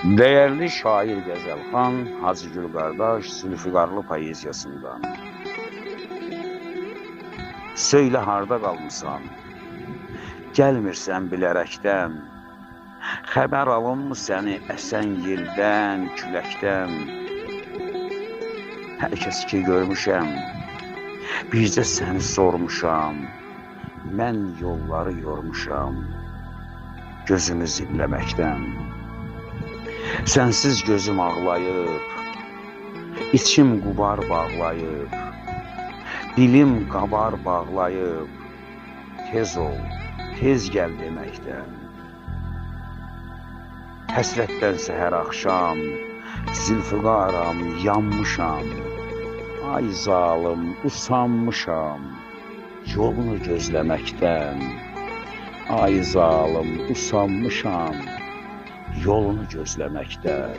Değerli şair Qəzəlxan Hacıgül qardaş Zülfüqarlı poeziyasından. Söylə harda qalmısan, gəlmirsən bilərəkdən, xəbər alınmı səni əsən yeldən, küləkdən. Hər kəs ki görmüşəm, bircə səni sormuşam, mən yolları yormuşam, gözümü zilləməkdən. Sənsiz gözüm ağlayıb, içim qubar bağlayıb, dilim qabar bağlayıb, tez ol, tez gəl deməkdən. Həsrətdən səhər axşam, Zülfüqaram, yanmışam, ay zalım, usanmışam, yolunu gözləməkdən. Ay zalım, usanmışam, yolunu gözləməkdən.